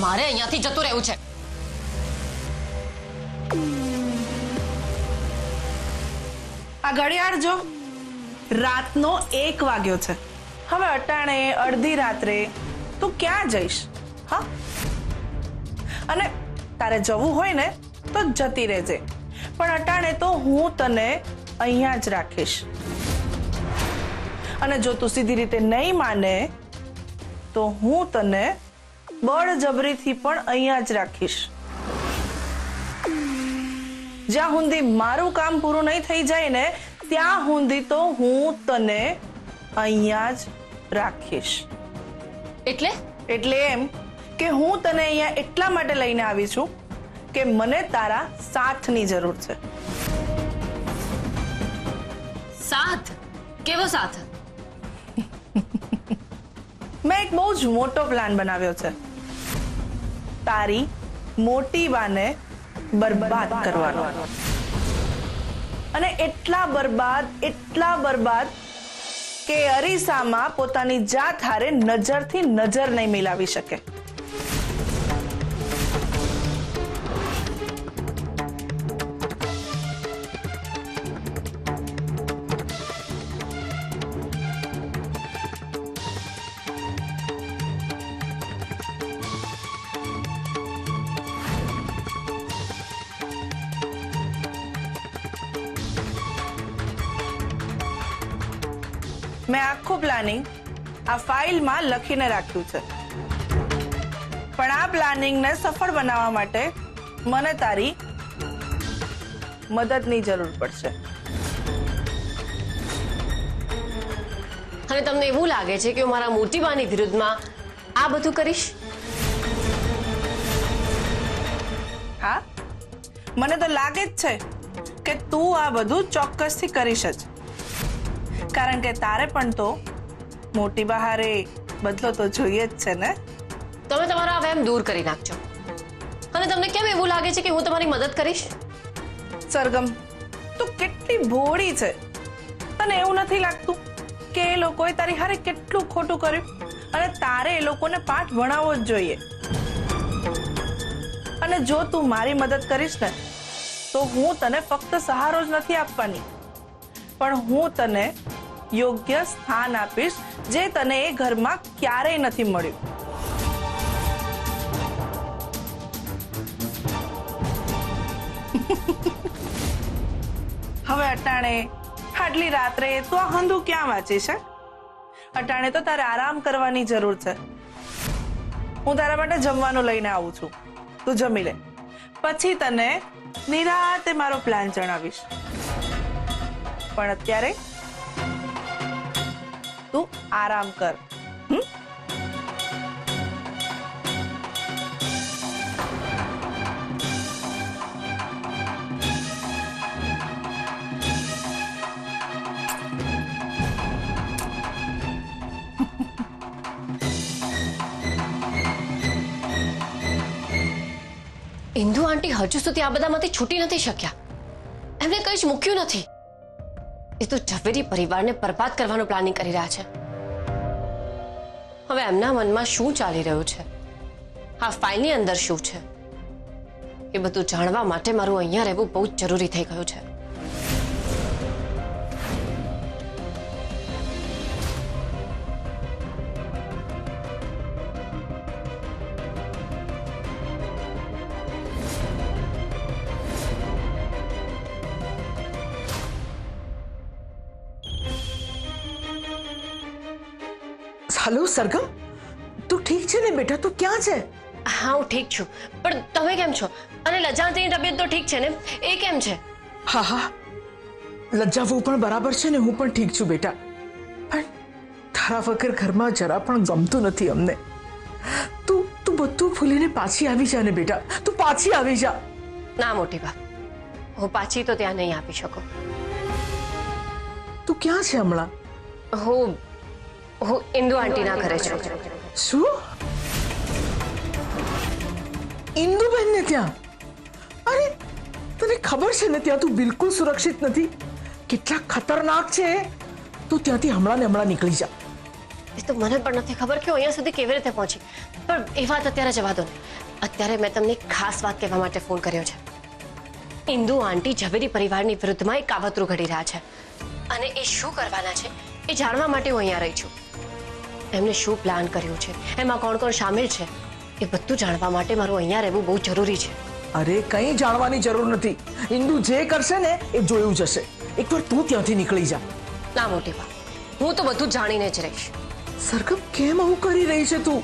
મારે અહીંયાથી જતું રહેવું છે. આ ઘડિયાળ જો, રાતનો 1 વાગ્યો છે. હવે અટાણે અડધી રાત્રે તું ક્યાં જઈશ? હા, અને તારે જવું હોય ને તો જતી રહેજે, પણ અટાણે તો હું તને અહીંયા જ રાખીશ. અને જો તું સીધી રીતે નહીં માને તો હું તને બળજબરીથી પણ અહીંયા જ રાખીશ. જ્યાં સુધી મારું કામ પૂરું નહીં થઈ જાય ને ત્યાં સુધી તો હું તને અહીંયા જ રાખીશ. એટલે એમ કે હું તને અહીંયા એટલા માટે લઈને આવી છું કે મને તારા સાથની જરૂર છે. સાથ? કેવો સાથ? મેં એક બહુ જ મોટો પ્લાન બનાવ્યો છે. તારી મોટી બાને બરબાદ કરવાનો. અને એટલા બરબાદ કે અરીસામાં પોતાની જાત હારે નજરથી નજર નહીં મિલાવી શકે. મેં આખું પ્લાનિંગ આ ફાઇલમાં લખીને રાખ્યું છે, પણ આ પ્લાનિંગને સફળ બનાવવા માટે મને તારી મદદની જરૂર પડશે. અને તમને એવું લાગે છે કે હું મારા મોટી બાની વિરુદ્ધમાં આ બધું કરીશ? હા, મને તો લાગે જ છે કે તું આ બધું ચોક્કસથી કરીશ જ, કારણ કે તારે પણ તો મોટી બહારે બદલો તો જોઈએ જ છે ને. તમે તમારો આ વહેમ દૂર કરી નાખજો. અને તમને કેમ એવું લાગે છે કે હું તમારી મદદ કરીશ? સરગમ, તું કેટલી ભોળી છે. તને એવું નથી લાગતું કે એ લોકોએ તારી હારે કેટલું ખોટું કર્યું અને તારે એ લોકોને પાઠ ભણાવવો જ જોઈએ? અને જો તું મારી મદદ કરીશ ને તો હું તને ફક્ત સહારો જ નથી આપવાની, પણ હું તને યોગ્ય સ્થાન આપીશ જે તને એ ઘરમાં ક્યારેય નથી મળ્યું. હવે અટાણે આટલી રાત્રે તું આ હંધુ ક્યાં વાંચી છે? અટાણે તો તારે આરામ કરવાની જરૂર છે. હું તારા માટે જમવાનું લઈને આવું છું, તું જમી લે, પછી તને નિરાતે મારો પ્લાન જણાવીશ. પણ અત્યારે તું આરામ કર. ઇન્દુ આંટી હજુ સુધી આ બધામાંથી છૂટી નથી શક્યા. એમને કંઈ જ મૂક્યું નથી. એ તો ઝવેરી પરિવારને બરબાદ કરવાનું પ્લાનિંગ કરી રહ્યા છે. હવે એમના મનમાં શું ચાલી રહ્યું છે, આ ફાઇલની અંદર શું છે, એ બધું જાણવા માટે મારું અહીંયા રહેવું બહુ જ જરૂરી થઈ ગયું છે. हेलो सरगम, તું ઠીક છે ને બેટા? તું ક્યાં છે? હા, હું ઠીક છું, પણ તમે કેમ છો? અને લજાવતીની તબિયત તો ઠીક છે ને? એ કેમ છે? હા હા, લજ્જાવું પણ બરાબર છે ને, હું પણ ઠીક છું બેટા. પણ તારા વગર ઘરમાં જરા પણ ગમતું નથી અમને. તું બધું ભૂલીને પાછી આવી જા ને બેટા, તું પાછી આવી જા. ના મોટી બા, હું પાછી તો ત્યાં નહીં આપી શકું. તું ક્યાં છે હમણાં? હું ઇન્દુ આંટીના ઘરે છું. શું? ઇન્દુબેન ને ત્યાં? અરે તને ખબર છે ને ત્યાં તું બિલકુલ સુરક્ષિત નથી. કેટલા ખતરનાક છે. તું ત્યાંથી હમણાં ને હમણાં નીકળી જા. એ તો મને પણ નથી ખબર કે હું અહીંયા સુધી કેવી રીતે પહોંચી, પણ એ વાત અત્યારે જવા દો ને. અત્યારે મેં તમને એક ખાસ વાત કહેવા માટે ફોન કર્યો છે. ઇન્દુ આંટી ઝવેરી પરિવારની વિરુદ્ધમાં એક કાવતરું ઘડી રહ્યા છે, અને એ શું કરવાના છે એ જાણવા માટે હું અહીંયા રહી છું. એમને શું પ્લાન કર્યું છે, એમાં કોણ કોણ સામેલ છે, એ બધું જાણવા માટે મારું અહીંયા રહેવું બહુ જરૂરી છે. અરે કંઈ જાણવાની જરૂર નથી. ઇન્દુ જે કરશે ને એ જોયું જશે. એકવાર તું ત્યાંથી નીકળી જા. ના મોટી બા, હું તો બધું જાણીને જ રહીશ. સરગમ કેમ આવું કરી રહી છે તું?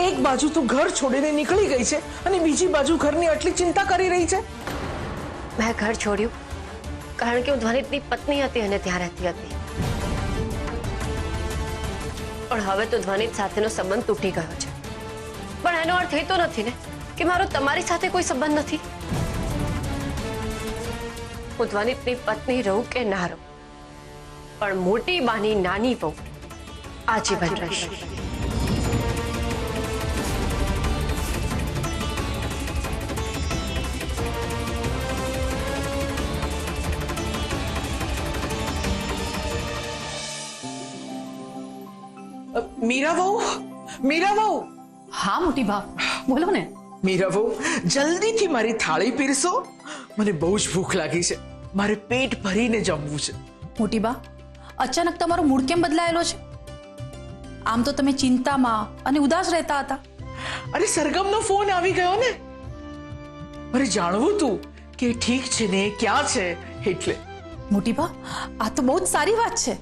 એક બાજુ તું ઘર છોડીને નીકળી ગઈ છે અને બીજી બાજુ ઘરની આટલી ચિંતા કરી રહી છે. મેં ઘર છોડ્યું કારણ કે હું ધ્વનિતની પત્ની હતી અને ત્યાં રહેતી હતી, પણ હવે તો ધ્વનિત સાથેનો સંબંધ તૂટી ગયો છે. પણ એનો અર્થ એ તો નથી ને કે મારો તમારી સાથે કોઈ સંબંધ નથી. હું ધ્વનિતની પત્ની રહું કે ના રહું, પણ મોટી બાની નાની બહુ આજીવન રહીશ. મીરા વહુ, મીરા વહુ, હા મોટી બા, બોલો ને. મીરા વહુ, જલ્દીથી મારી થાળી પીરસો. મને બહુ જ ભૂખ લાગી છે. મારે પેટ ભરીને જમવું છે. મોટી બા, અચાનક તમારો મૂડ કેમ બદલાયેલો છે? આમ તો તમે ચિંતામાં અને ઉદાસ રહેતા હતા. અરે સરગમનો ફોન આવી ગયો ને. મારે જાણવું તું કે ઠીક છે ને, ક્યાં છે, એટલે. મોટી બા, આ તો બહુ જ સારી વાત છે.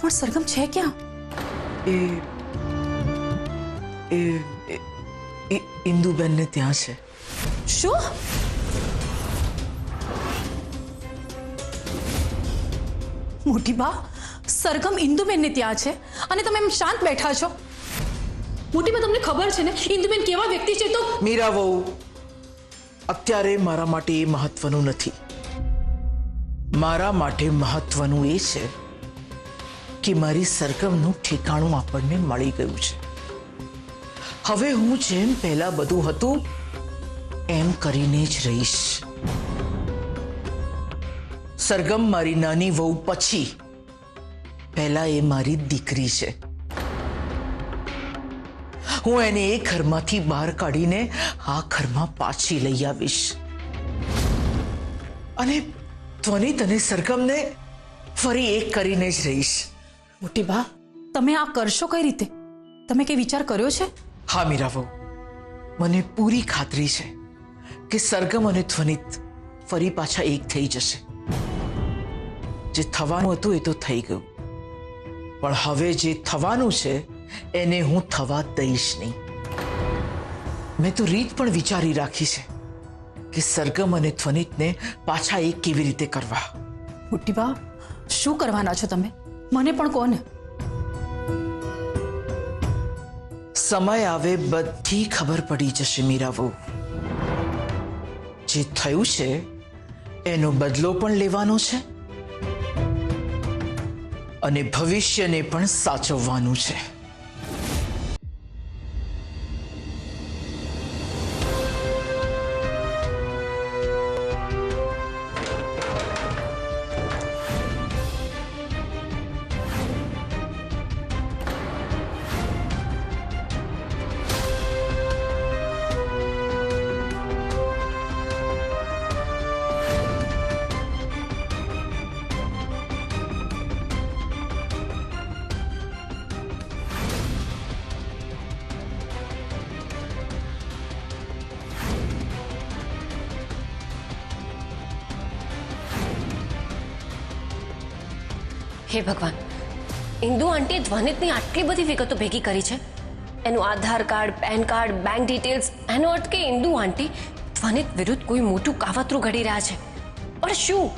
પણ સરગમ છે ક્યાં? એ ઇન્દુબેનને ત્યાં છે. શું? મોટી બા, સરગમ ઇન્દુબેનને ત્યાં છે અને તમે એમ શાંત બેઠા છો? મોટી બા, તમને ખબર છે ને ઇન્દુબેન કેવા વ્યક્તિ છે? તો મીરા વહુ, અત્યારે મારા માટે એ મહત્વનું નથી. મારા માટે મહત્વનું એ છે કે મારી સરગમનું ઠેકાણું આપણને મળી ગયું છે. હવે હું જેમ પહેલા બધું હતું એમ કરીને જ રહીશ. સરગમ મારી નાની વહુ પછી પહેલા એ મારી દીકરી છે. હું એને એ ઘરમાંથી બહાર કાઢીને આ ઘરમાં પાછી લઈ આવીશ, અને ધ્વનિત અને સરગમને ફરી એક કરીને જ રહીશ. મોટી બા, તમે આ કરશો કઈ રીતે? તમે કઈ વિચાર કર્યો છે? હા મીરા વહુ, મને પૂરી ખાતરી છે કે સરગમ અને ધ્વનિત ફરી પાછા એક થઈ જશે. જે થવાનું હતું એ તો થઈ ગયું, પણ હવે જે થવાનું છે એને હું થવા દઈશ નહીં. મેં તો રીત પણ વિચારી રાખી છે કે સરગમ અને ધ્વનિતને પાછા એક કેવી રીતે કરવા. મોટી બા, શું કરવાના છો તમે? મને પણ કહો ને. સમય આવે બધી ખબર પડી જશે મીરા વહુ. જે થયું છે એનો બદલો પણ લેવાનો છે અને ભવિષ્યને પણ સાચવવાનું છે. હે ભગવાન, ઇન્દુ આંટીએ ધ્વનિતની આટલી બધી વિગતો ભેગી કરી છે. એનું Aadhaar card, PAN card, bank details. એનો અર્થ કે ઇન્દુ આંટી ધ્વનિત વિરુદ્ધ કોઈ મોટું કાવતરું ઘડી રહ્યા છે. પણ શું?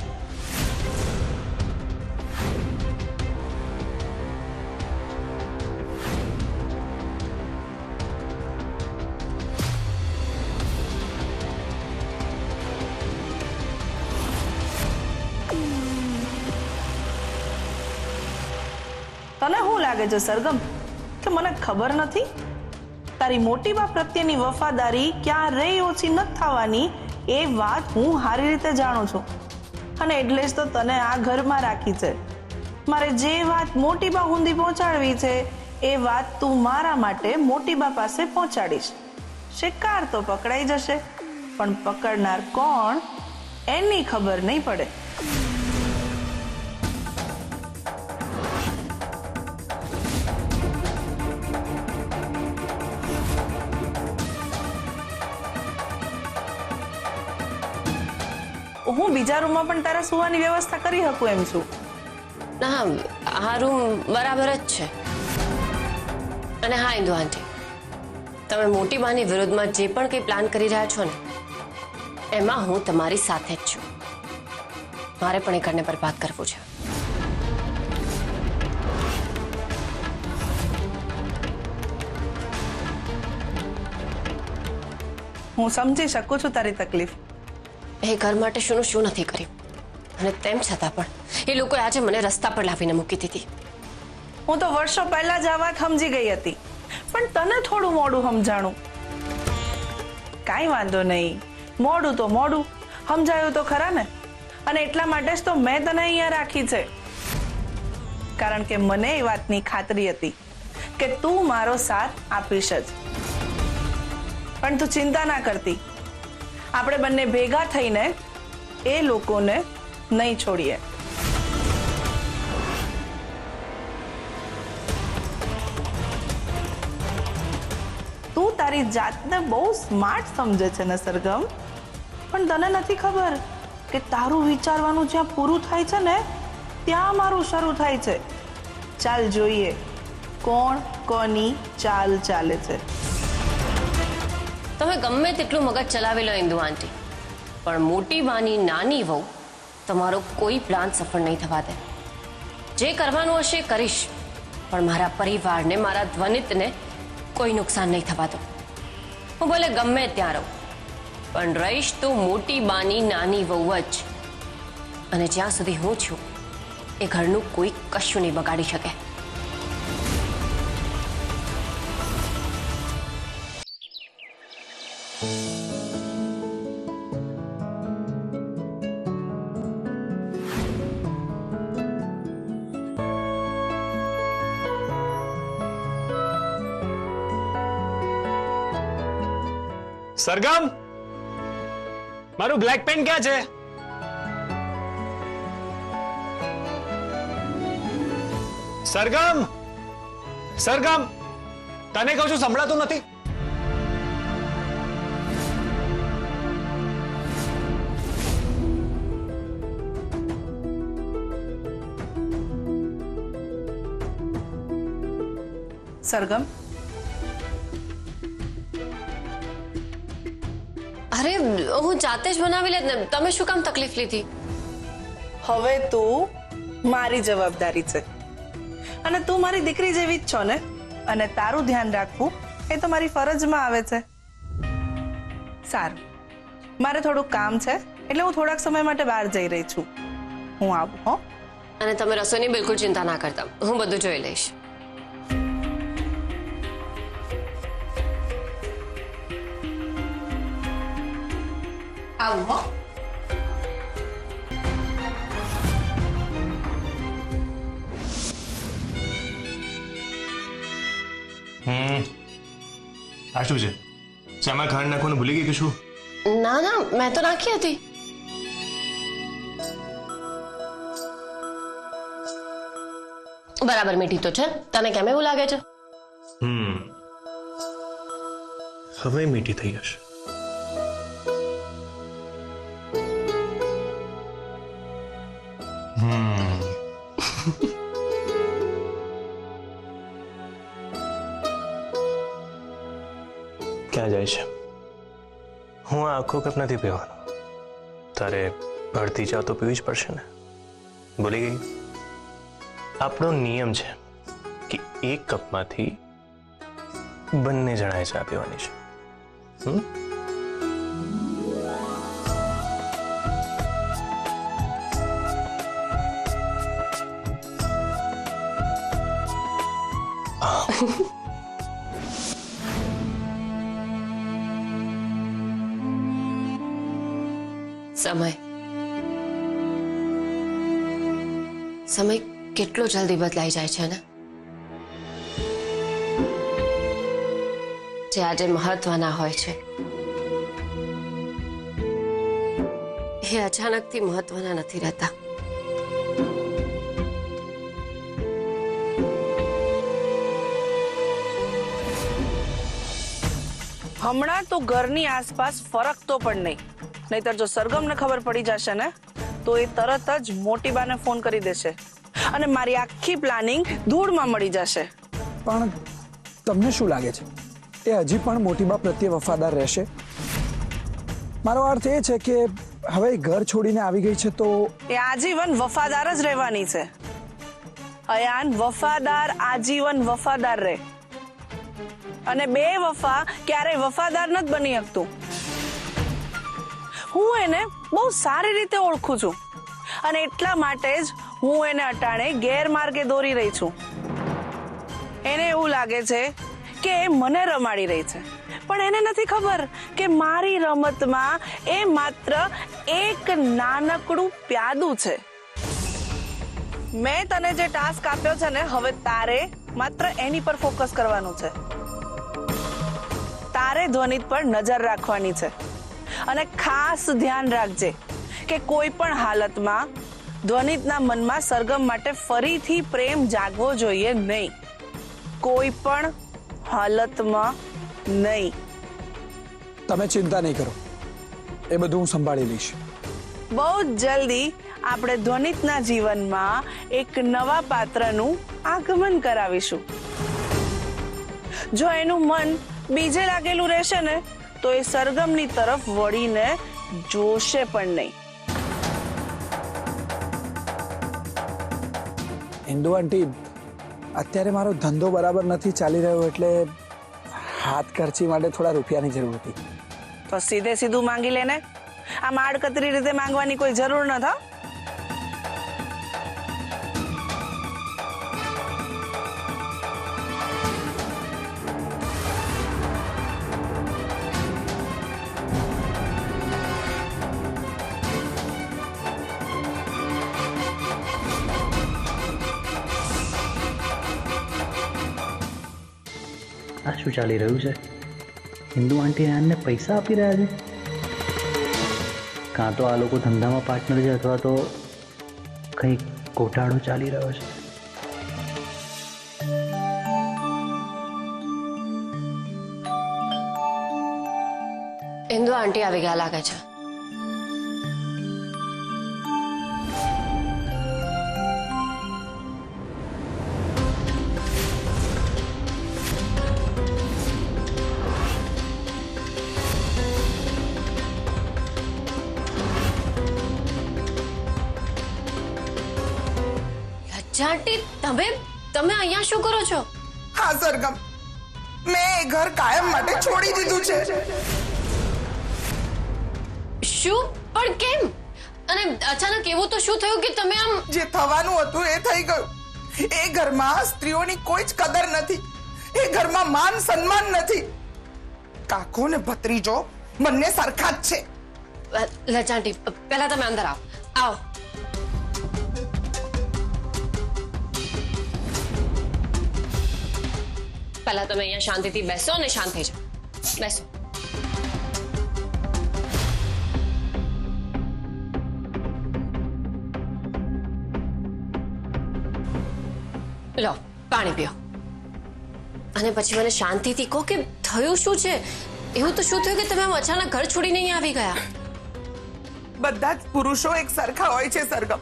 તને શું લાગે છે સરગમ કે મને ખબર નથી? તારી મોટી બા પ્રત્યેની વફાદારી ક્યારેય ઓછી નથી થવાની એ વાત હું સારી રીતે જાણું છું, અને એટલે જ તો તને આ ઘરમાં રાખી છે. મારે જે વાત મોટી બા સુધી પહોંચાડવી છે એ વાત તું મારા માટે મોટી બા પાસે પહોંચાડીશ. શિકાર તો પકડાઈ જશે, પણ પકડનાર કોણ એની ખબર નહીં પડે. હું બીજા રૂમમાં પણ તારા સુવાની વ્યવસ્થા કરી શકું એમ છું. ના, આ રૂમ બરાબર જ છે. અને હા ઇન્દુ આંટી, તમે મોટી બાની વિરુદ્ધમાં જે પણ કંઈ પ્લાન કરી રહ્યા છો ને, એમાં હું તમારી સાથે જ છું. મારે પણ એ ઘરને બરબાદ કરવું છે. હું સમજી શકું છું તારી તકલીફ. એ ઘર માટે શું નથી કર્યું, અને તેમ છતાં પણ એ લોકોએ આજે મને રસ્તા પર લાવીને મૂકી દીધી. હું તો વર્ષો પહેલા જ આ વાત સમજી ગઈ હતી, પણ તને થોડું મોડું સમજાણું. કાંઈ વાંધો નહીં, મોડું તો મોડું, સમજાયું તો ખરા ને. અને એટલા માટે જ તો મેં તને અહીંયા રાખી છે, કારણ કે મને એ વાતની ખાતરી હતી કે તું મારો સાથ આપીશ જ. પણ તું ચિંતા ના કરતી, આપણે બંને ભેગા થઈને એ લોકોને નહીં છોડીએ. તું તારી જાતને બહુ સ્માર્ટ સમજે છે ને સરગમ, પણ તને નથી ખબર કે તારું વિચારવાનું જ્યાં પૂરું થાય છે ને ત્યાં મારું શરૂ થાય છે. ચાલ જોઈએ કોણ કોની ચાલ ચાલે છે. તમે ગમે તેટલું મગજ ચલાવી લો ઇન્દુ આંટી, પણ મોટી બાની નાની વહુ તમારો કોઈ પ્લાન સફળ નહીં થવા દે. જે કરવાનું હશે એ કરીશ, પણ મારા પરિવારને, મારા ધ્વનિતને કોઈ નુકસાન નહીં થવા દો. હું ભલે ગમે ત્યાં રહું, પણ રહીશ તો મોટી બાની નાની વહુ જ. અને જ્યાં સુધી હું છું એ ઘરનું કોઈ કશું નહીં બગાડી શકે. સરગમ, મારું બ્લેક પેન ક્યાં છે? સરગમ, સરગમ, તને કહું છું સંભળાતું નથી? સરગમ, અરે હું જાતે જ બનાવી લેત ને, તમે શું કામ તકલીફ લીધી? હવે તું મારી જવાબદારી છે, અને તું મારી દીકરી જેવી જ છો ને, અને તારું ધ્યાન રાખવું એ તો મારી ફરજમાં આવે છે. સારું, મારે થોડું કામ છે, એટલે હું થોડાક સમય માટે બહાર જઈ રહી છું. હું આવું હો. અને તમે રસોઈની બિલકુલ ચિંતા ના કરતા, હું બધું જોઈ લઈશ. આવું હો. આ શું છે? ચામાં ખાંડ નાખવાનું ભૂલી ગઈ કે શું? ના ના, મેં તો નાખી હતી. બરાબર મીઠી તો છે. તને કેમ એવું લાગે છે? હવે મીઠી થઈ હશે. ક્યાં જાય છે? હું આ આખો કપ નથી પીવાનો. તારે અડધી ચા તો પીવી જ પડશે ને. ભૂલી ગઈ? આપણો નિયમ છે કે એક કપમાંથી બંને જણાએ ચા પીવાની છે. સમય કેટલો જલ્દી બદલાઈ જાય છે ને. જે આજે મહત્વના હોય છે એ અચાનકથી મહત્વના નથી રહેતા. હમણાં તો ઘરની આસપાસ ફરકતો પણ નહીં, નહીતર જો સરગમને ખબર પડી જશે ને તો એ તરત જ મોટી બાને ફોન કરી દેશે અને મારી આખી પ્લાનિંગ ધૂળમાં મળી જશે. પણ તમને શું લાગે છે એ હજી પણ મોટીબા પ્રત્યે વફાદાર રહેશે? મારો અર્થ એ છે કે હવે ઘર છોડીને આવી ગઈ છે તો એ આજીવન વફાદાર જ રહેવાની છે. અયાન, વફાદાર આજીવન વફાદાર રહે, અને બે વફા ક્યારેય વફાદાર નથી બની શકતું. હું એને બહુ સારી રીતે ઓળખું છું અને એટલા માટે જ હું એને અટાણે ગેરમાર્ગે દોરી રહી છું. એને એવું લાગે છે કે એ મને રમાડી રહી છે, પણ એને નથી ખબર કે મારી રમતમાં એ માત્ર એક નાનકડું પ્યાદું છે. મેં તને જે ટાસ્ક આપ્યો છે ને, હવે તારે માત્ર એની પર ફોકસ કરવાનું છે. તારે ધ્વનિત પર નજર રાખવાની છે અને ખાસ ધ્યાન રાખજે કે કોઈ પણ હાલતમાં ધ્વનિતના મનમાં સરગમ માટે ફરીથી પ્રેમ જાગવો જોઈએ નહીં. કોઈ પણ હાલતમાં નહીં. તમે ચિંતા નહીં કરો, એ બધું હું સંભાળી લઈશ. બહુ જ જલ્દી આપણે ધ્વનિતના જીવનમાં એક નવા પાત્રનું આગમન કરાવીશું. જો એનું મન બીજે લાગેલું રહેશે ને તો એ સરગમની તરફ વળીને જોશે પણ નહીં. ઇન્દુ આંટી, અત્યારે મારો ધંધો બરાબર નથી ચાલી રહ્યો, એટલે હાથ ખર્ચી માટે થોડા રૂપિયાની જરૂર હતી. તો સીધે સીધું માંગી લેને. આમ આડકતરી રીતે માંગવાની કોઈ જરૂર નથી. આ શું ચાલી રહ્યું છે? હિન્દુ આંટી આનને પૈસા આપી રહ્યા છે? કાં તો આ લોકો ધંધામાં પાર્ટનર છે અથવા તો કંઈક ગોટાળો ચાલી રહ્યો છે. ઇન્દુ આંટી આવી ગયા લાગે છે. આંટી, તમે અહીંયા શું કરો છો? હા સરગમ, મેં એ ઘર કાયમ માટે છોડી દીધું છે. શું? પણ કેમ? અને અચાનક એવું તો શું થયું કે તમે આમ? જે થવાનું હતું એ થઈ ગયું. એ ઘરમાં સ્ત્રીઓની કોઈ જ કદર નથી. એ ઘરમાં માન સન્માન નથી. કાકો ને ભત્રીજો બંને સરખા જ છે. લજાંટી, પહેલા તમે અંદર આવો. આવો. પહેલા તમે અહીંયા શાંતિથી બેસો અને શાંત થઈ જાઓ. બેસો. લો, પાણી પીઓ. અને પછી મને શાંતિથી કહો કે થયું શું છે? એવું તો શું થયું કે તમે આમ અચાનક ઘર છોડીને અહીંયા આવી ગયા? બધા જ પુરુષો એક સરખા હોય છે સરગમ.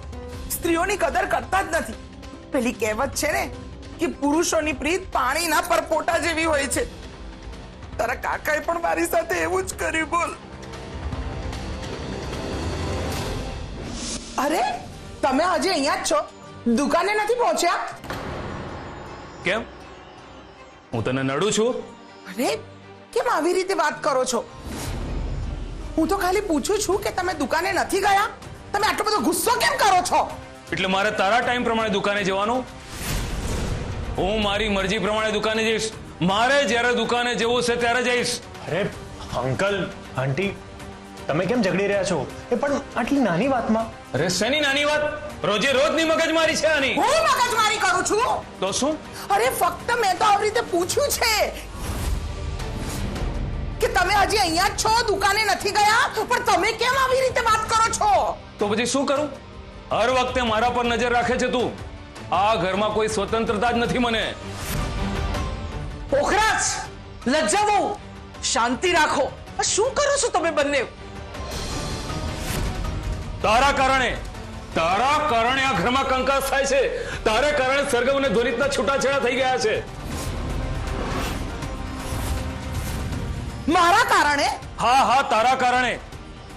સ્ત્રીઓની કદર કરતા જ નથી. પેલી કહેવત છે ને કે પુરુષોની પ્રીત પાણીના પરપોટા જેવી હોય છે. તારા કાકાએ પણ મારી સાથે એવું જ કર્યું. બોલ. અરે, તમે હજી અહીંયા જ છો? દુકાને નથી પહોંચ્યા? કેમ? હું તને નડું છું? અરે, કેમ આવી રીતે વાત કરો છો? હું તો ખાલી પૂછું છું કે તમે દુકાને નથી ગયા? તમે આટલો બધો ગુસ્સો કેમ કરો છો? એટલે મારે તારા ટાઈમ પ્રમાણે દુકાને જવાનું? હું મારી મરજી પ્રમાણે દુકાને જઈશ. મારે જ્યારે દુકાને જવું છે ત્યારે જઈશ. અરે અંકલ, આંટી, તમે કેમ ઝઘડી રહ્યા છો? એ પણ આટલી નાની વાતમાં? અરે શેની નાની વાત? રોજે રોજની મગજમારી છે આની. હું મગજમારી કરું છું? તો શું? અરે ફક્ત મેં તો આવી રીતે પૂછ્યું છે કે તમે હજી અહીંયા જ છો, દુકાને નથી ગયા, પણ તમે કેમ આવી રીતે વાત કરો છો? તો પછી શું કરું? હર વખતે મારા પર નજર રાખે છે તું. આ ઘરમાં કોઈ સ્વતંત્રતા જ નથી મને. પોખરાજ, લજ્જા બહુ, શાંતિ રાખો. આ શું કરો છો તમે બંને? તારા કારણે આ ઘરમાં કંકાસ થાય છે. તારા કારણે સરગમ અને ધ્વનિતના છૂટાછેડા થઈ ગયા છે. મારા કારણે? હા, તારા કારણે.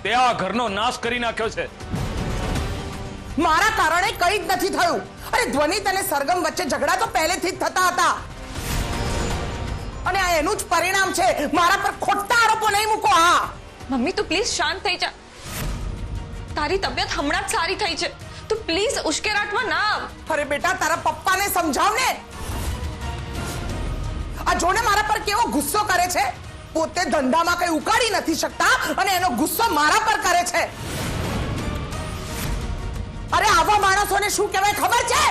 તે આ ઘરનો નાશ કરી નાખ્યો છે. મારા કારણે કંઈ જ નથી થયું. અરે ધ્વનિત અને સરગમ વચ્ચે ઝઘડા તો પહેલેથી જ થતા હતા, અને આ એનું જ પરિણામ છે. મારા પર ખોટા આરોપો નહીં મૂકો. હા મમ્મી તું પ્લીઝ શાંત થઈ જા. તારી તબિયત હમણાં જ સારી થઈ છે. તું પ્લીઝ ઉશ્કેરાટમાં ના આવ. અરે બેટા, તારા પપ્પાને સમજાવ ને. આ જોને મારા પર કેવો ગુસ્સો કરે છે. પોતે ધંધામાં કઈ ઉકાળી નથી શકતા અને એનો ગુસ્સો મારા પર કરે છે. અરે આવા માણસોને શું કહેવાય ખબર છે?